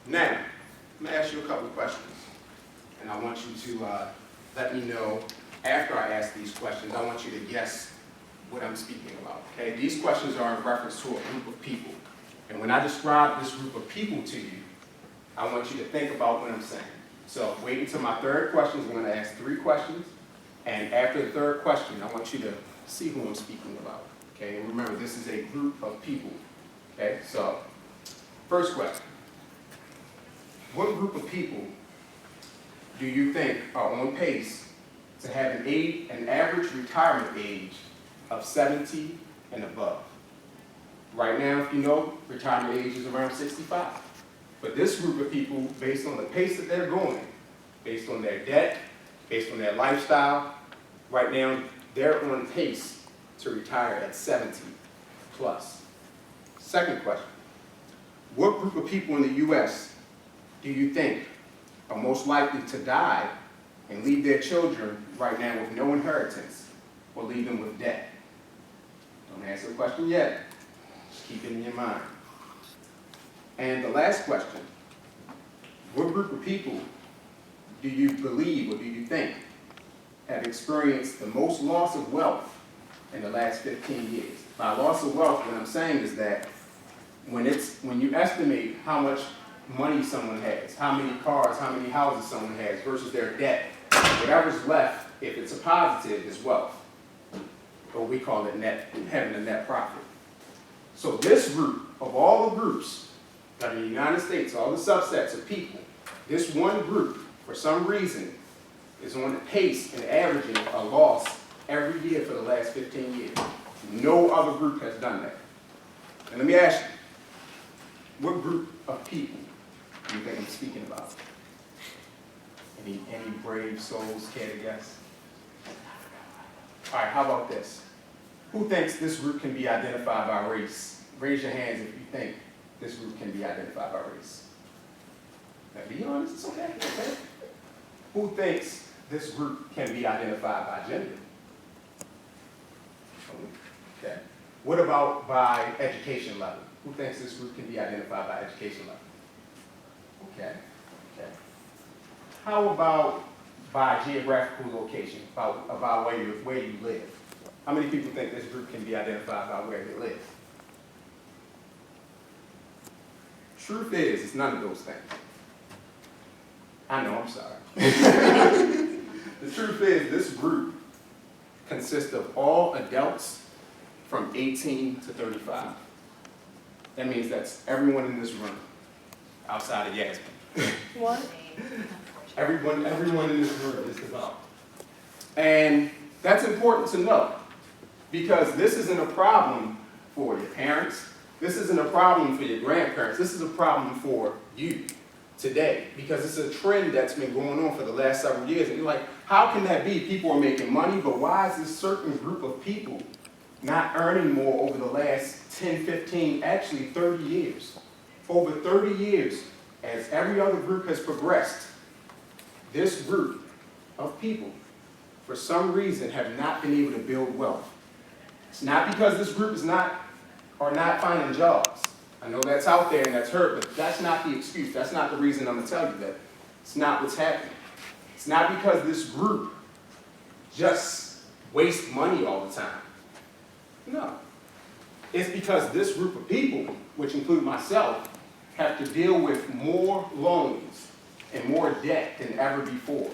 Now, I'm going to ask you a couple of questions, and I want you to let me know after I ask these questions. I want you to guess what I'm speaking about, okay? These questions are in reference to a group of people, and when I describe this group of people to you, I want you to think about what I'm saying. So wait until my third question. I'm going to ask 3 questions, and after the third question, I want you to see who I'm speaking about, okay? And remember, this is a group of people, okay? So, first question. What group of people do you think are on pace to have an average retirement age of 70 and above? Right now, if you know, retirement age is around 65. But this group of people, based on the pace that they're going, based on their debt, based on their lifestyle, right now, they're on pace to retire at 70 plus. Second question. What group of people in the U.S. do you think are most likely to die and leave their children right now with no inheritance or leave them with debt? Don't answer the question yet. Just keep it in your mind. And the last question, what group of people do you believe or do you think have experienced the most loss of wealth in the last 15 years? By loss of wealth, what I'm saying is that when you estimate how much money someone has, how many cars, how many houses someone has versus their debt, whatever's left, if it's a positive, is wealth. Or we call it having a net profit. So this group, of all the groups that are in the United States, all the subsets of people, this one group, for some reason, is on the pace and averaging a loss every year for the last 15 years. No other group has done that. And let me ask you, what group of people do you think I'm speaking about? Any brave souls care to guess? All right, how about this? Who thinks this group can be identified by race? Raise your hands if you think this group can be identified by race. Now, be honest, it's okay. Okay. Who thinks this group can be identified by gender? Okay. What about by education level? Who thinks this group can be identified by education level? Okay. Okay. How about by geographical location, about where you live? How many people think this group can be identified by where they live? Truth is, it's none of those things. I know, I'm sorry. The truth is, this group consists of all adults from 18 to 35. That means that's everyone in this room, outside of Yasmin. What? Everyone in this room is developed. And that's important to know, because this isn't a problem for your parents. This isn't a problem for your grandparents. This is a problem for you today, because it's a trend that's been going on for the last several years. And you're like, how can that be? People are making money, but why is this certain group of people not earning more over the last 10, 15, actually 30 years? For over 30 years, as every other group has progressed, this group of people, for some reason, have not been able to build wealth. It's not because this group are not finding jobs. I know that's out there and that's heard, but that's not the excuse. That's not the reason I'm going to tell you that. It's not what's happening. It's not because this group just wastes money all the time. No. It's because this group of people, which include myself, have to deal with more loans and more debt than ever before.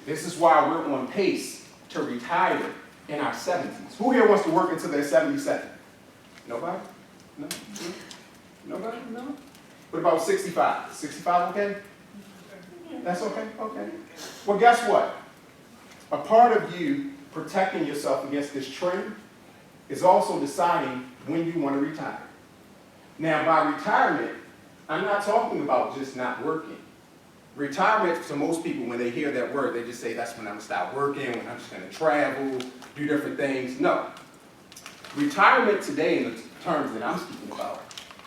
This is why we're on pace to retire in our 70s. Who here wants to work until they're 77? Nobody? No? Nobody? No? What about 65? 65 okay? That's okay? Okay. Well, guess what? A part of you protecting yourself against this trend is also deciding when you want to retire. Now, by retirement, I'm not talking about just not working. Retirement, to most people, when they hear that word, they just say, that's when I'm going to stop working, when I'm just going to travel, do different things. No. Retirement today, in the terms that I'm speaking about,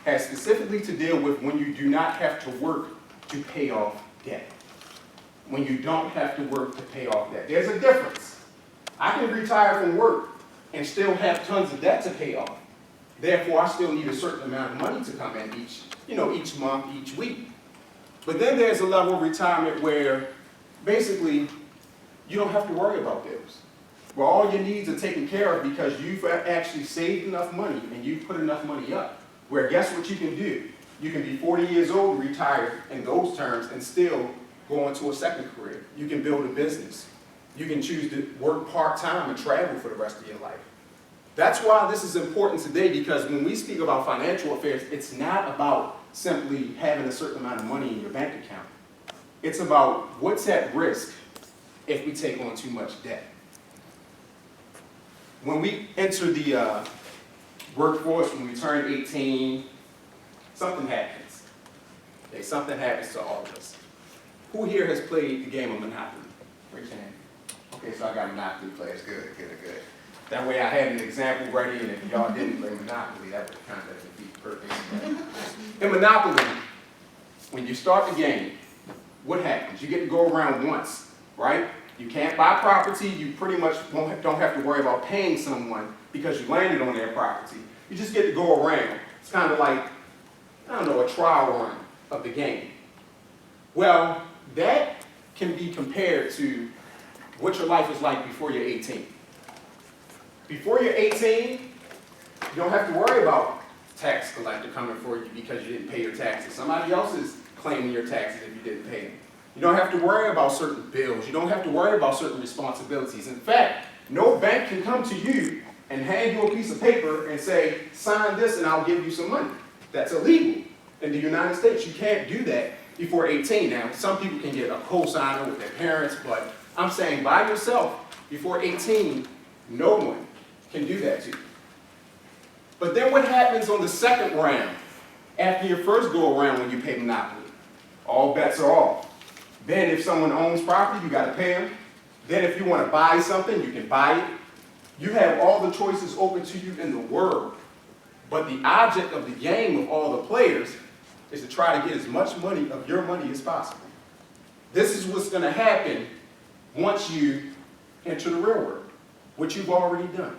has specifically to deal with when you do not have to work to pay off debt. When you don't have to work to pay off debt. There's a difference. I can retire from work and still have tons of debt to pay off. Therefore, I still need a certain amount of money to come in each month, each week. But then there's a level of retirement where basically you don't have to worry about bills, where all your needs are taken care of because you've actually saved enough money and you've put enough money up. Where guess what you can do? You can be 40 years old and retire in those terms and still go into a second career. You can build a business. You can choose to work part-time and travel for the rest of your life. That's why this is important today, because when we speak about financial affairs, it's not about simply having a certain amount of money in your bank account. It's about what's at risk if we take on too much debt. When we enter the workforce, when we turn 18, something happens. Okay, something happens to all of us. Who here has played the game of Monopoly? Raise your hand. Okay, so I got Monopoly players. Good. That way I had an example ready, and if y'all didn't play Monopoly, that would kind of defeat the purpose. In Monopoly, when you start the game, what happens? You get to go around once, right? You can't buy property. You pretty much don't have to worry about paying someone because you landed on their property. You just get to go around. It's kind of like, I don't know, a trial run of the game. Well, that can be compared to what your life is like before you're 18. Before you're 18, you don't have to worry about tax collector coming for you because you didn't pay your taxes. Somebody else is claiming your taxes if you didn't pay them. You don't have to worry about certain bills. You don't have to worry about certain responsibilities. In fact, no bank can come to you and hand you a piece of paper and say, sign this and I'll give you some money. That's illegal. In the United States, you can't do that before 18. Now, some people can get a co-signer with their parents, but I'm saying by yourself, before 18, no one can do that to you. But then what happens on the second round, after your first go around when you pay Monopoly? All bets are off. Then if someone owns property, you got to pay them. Then if you want to buy something, you can buy it. You have all the choices open to you in the world. But the object of the game of all the players is to try to get as much money of your money as possible. This is what's going to happen once you enter the real world, which you've already done.